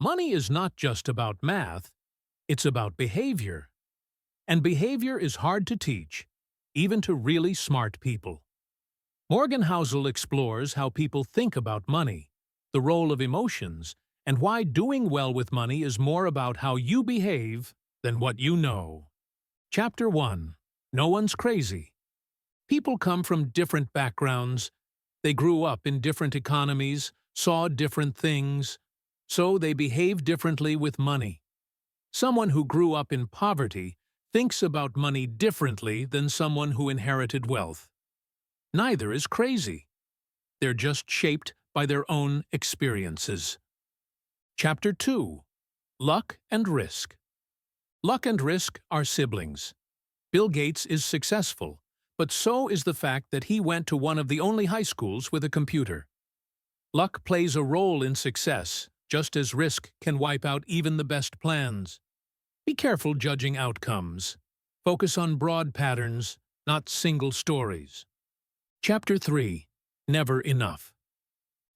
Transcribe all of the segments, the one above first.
Money is not just about math, it's about behavior. And behavior is hard to teach, even to really smart people. Morgan Housel explores how people think about money, the role of emotions, and why doing well with money is more about how you behave than what you know. Chapter 1. No one's crazy. People come from different backgrounds. They grew up in different economies, saw different things, so they behave differently with money. Someone who grew up in poverty thinks about money differently than someone who inherited wealth. Neither is crazy. They're just shaped by their own experiences. Chapter 2. Luck and Risk. Luck and risk are siblings. Bill Gates is successful, but so is the fact that he went to one of the only high schools with a computer. Luck plays a role in success, just as risk can wipe out even the best plans. Be careful judging outcomes. Focus on broad patterns, not single stories. Chapter 3. Never enough.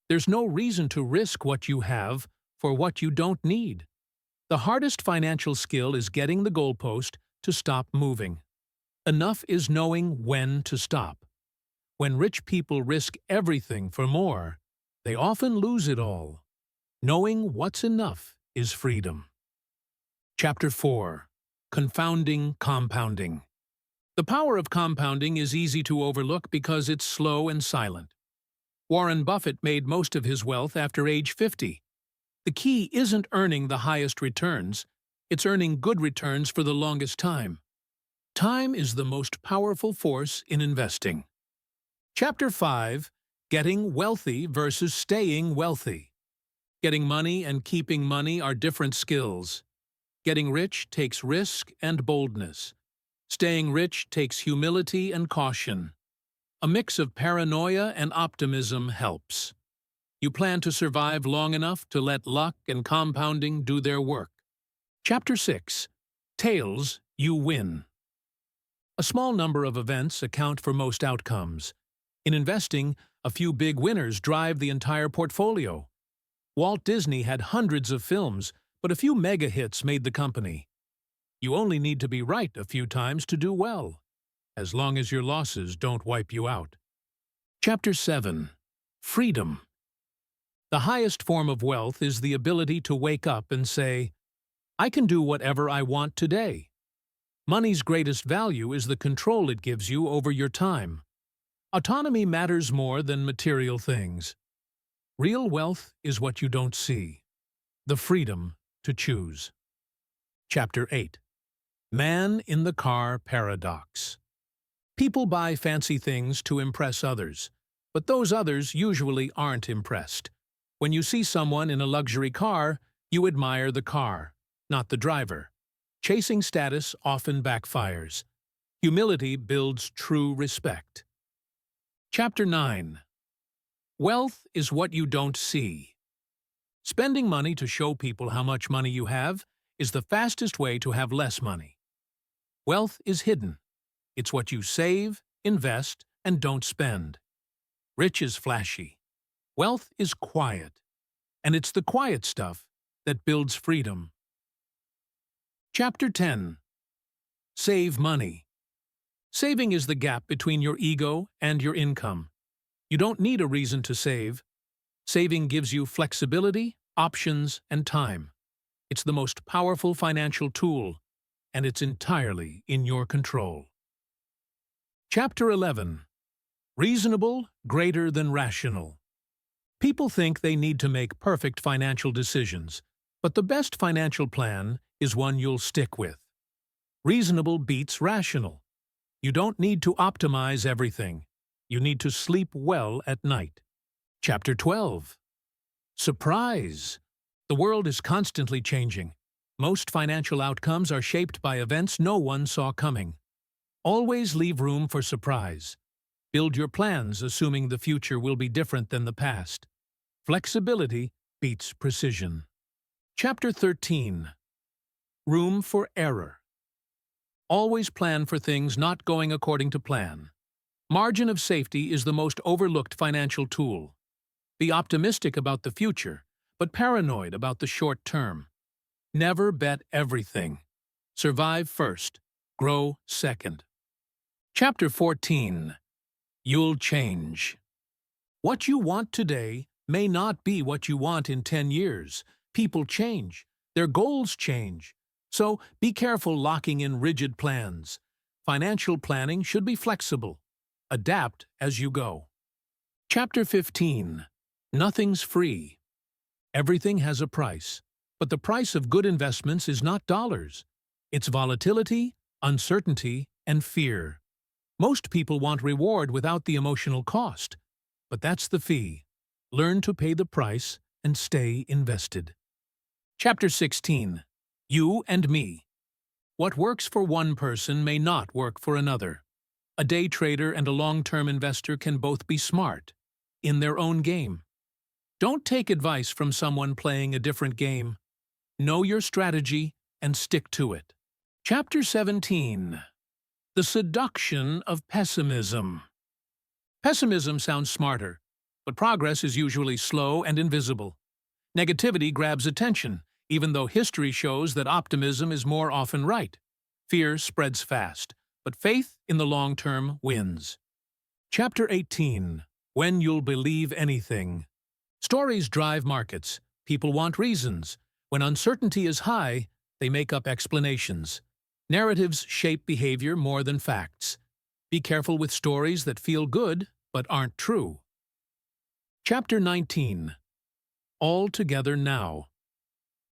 There's no reason to risk what you have for what you don't need. The hardest financial skill is getting the goalpost to stop moving. Enough is knowing when to stop. When rich people risk everything for more, they often lose it all. Knowing what's enough is freedom. Chapter 4. Confounding compounding. The power of compounding is easy to overlook because it's slow and silent. Warren Buffett made most of his wealth after age 50. The key isn't earning the highest returns, it's earning good returns for the longest time. Time is the most powerful force in investing. Chapter 5. Getting wealthy versus staying wealthy. Getting money and keeping money are different skills. Getting rich takes risk and boldness. Staying rich takes humility and caution. A mix of paranoia and optimism helps. You plan to survive long enough to let luck and compounding do their work. Chapter 6. Tails, you win. A small number of events account for most outcomes. In investing, a few big winners drive the entire portfolio. Walt Disney had hundreds of films, but a few mega hits made the company. You only need to be right a few times to do well, as long as your losses don't wipe you out. Chapter 7. Freedom. The highest form of wealth is the ability to wake up and say, I can do whatever I want today. Money's greatest value is the control it gives you over your time. Autonomy matters more than material things. Real wealth is what you don't see. The freedom to choose. Chapter 8. Man in the Car Paradox. People buy fancy things to impress others, but those others usually aren't impressed. When you see someone in a luxury car, you admire the car, not the driver. Chasing status often backfires. Humility builds true respect. Chapter 9. Wealth is what you don't see. Spending money to show people how much money you have is the fastest way to have less money. Wealth is hidden. It's what you save, invest, and don't spend. Rich is flashy. Wealth is quiet. And it's the quiet stuff that builds freedom. Chapter 10. Save money. Saving is the gap between your ego and your income. You don't need a reason to save. Saving gives you flexibility, options, and time. It's the most powerful financial tool, and it's entirely in your control. Chapter 11. Reasonable greater than rational. People think they need to make perfect financial decisions, but the best financial plan is one you'll stick with. Reasonable beats rational. You don't need to optimize everything. You need to sleep well at night. Chapter 12. Surprise! The world is constantly changing. Most financial outcomes are shaped by events no one saw coming. Always leave room for surprise. Build your plans assuming the future will be different than the past. Flexibility beats precision. Chapter 13. Room for error. Always plan for things not going according to plan. Margin of safety is the most overlooked financial tool. Be optimistic about the future, but paranoid about the short term. Never bet everything. Survive first. Grow second. Chapter 14. You'll change. What you want today may not be what you want in 10 years. People change. Their goals change. So be careful locking in rigid plans. Financial planning should be flexible. Adapt as you go. Chapter 15. Nothing's free. Everything has a price, but the price of good investments is not dollars. It's volatility, uncertainty, and fear. Most people want reward without the emotional cost, but that's the fee. Learn to pay the price and stay invested. Chapter 16. You and me. What works for one person may not work for another. A day trader and a long-term investor can both be smart in their own game. Don't take advice from someone playing a different game. Know your strategy and stick to it. Chapter 17. The seduction of pessimism. Pessimism sounds smarter, but progress is usually slow and invisible. Negativity grabs attention, even though history shows that optimism is more often right. Fear spreads fast, but faith in the long term wins. Chapter 18. When you'll believe anything. Stories drive markets. People want reasons. When uncertainty is high, they make up explanations. Narratives shape behavior more than facts. Be careful with stories that feel good but aren't true. Chapter 19. All together now.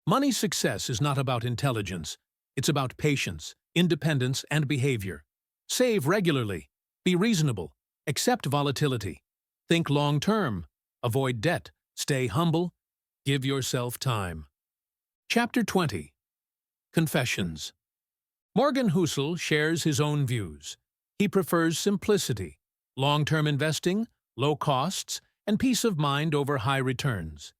Money success is not about intelligence. It's about patience, independence, and behavior. Save regularly. Be reasonable. Accept volatility. Think long-term. Avoid debt. Stay humble. Give yourself time. Chapter 20. Confessions. Morgan Housel shares his own views. He prefers simplicity, long-term investing, low costs, and peace of mind over high returns.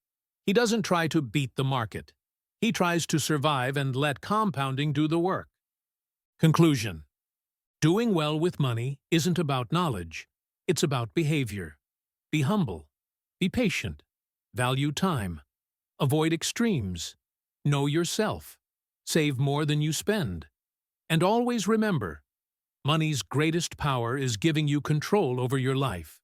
He doesn't try to beat the market. He tries to survive and let compounding do the work. Conclusion. Doing well with money isn't about knowledge. It's about behavior. Be humble. Be patient. Value time. Avoid extremes. Know yourself. Save more than you spend. And always remember, money's greatest power is giving you control over your life.